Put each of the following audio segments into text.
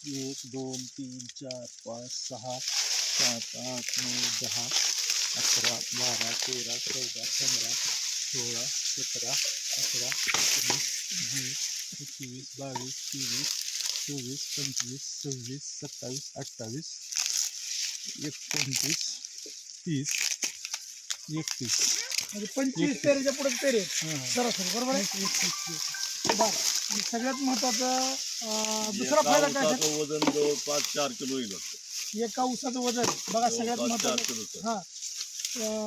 1 2 3 4 5 6 7 8 9 10 11 12 13 14 15 16 17 18 19 20 21 22 23 24 25 26 27 28 29 30 31 म्हणजे 25 पेरेच्या पुढे पेरे आहेत सरासरी, बरोबर आहे. बरं, आणि सगळ्यात महत्वाचा दुसरा फायदा काय आहे? ऊसाचं वजन जवळपास 4 किलो येईल एका ऊसाचं वजन बघा सगळ्यात जवळपास 4 महत्वाचं. किलोचं. हा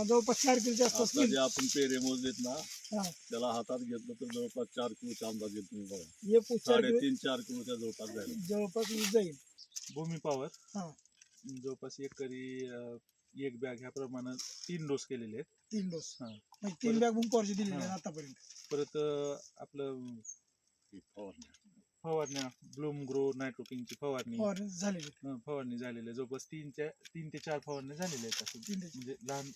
जवळपास 4 किलोच्या आसपास आता होईल. जे आपण पेरे मोजलेत ना हा, त्याला हातात घेतलं तर जवळपास 4 किलोचा अंदाज येईल. तुम्ही बघा एक ऊस 4 किलो 3.5-4 किलोच्या जवळपास जाईल. जवळपास ऊस जाईल. भूमी पॉवर हा, जवळपास एकरी एक बॅग ह्या प्रमाणे 3 डोस केलेले आहेत. 3 डोस हा. म्हणजे 3 बॅग भूमपॉवरचे दिलेले आहेत आतापर्यंत. परत आपलं फवारण्या ब्लूम ग्रो नायट्रोकिंगची फवारणी झालेले फवारणी झालेली आहे. जवळपास 3 ते 4 फवारण्या झालेल्या आहेत असं. 3 ते म्हणजे लहान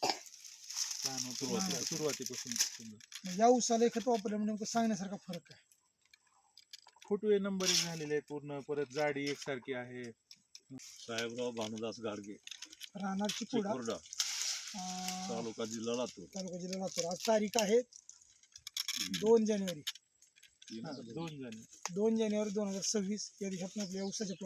सुरुवातीपासून समजा. या ऊसाला खत वापरल्यामुळे नेमकं सांगण्यासारखा फरक आहे. फुटवे नंबर एक झालेले आहे पूर्ण. परत जाडी एकसारखी आहे. साहेबराव भानुदास गाडगे, राहणार चिकोडा, चिकोर्डा, तालुका जिल्हा लातूर. तालुका जिल्हा लातूर. आज तारीख आहे 2 जानेवारी 2 जण 2 जानेवारी 2026 या दिवशी आपण आपल्या ऊसाच्या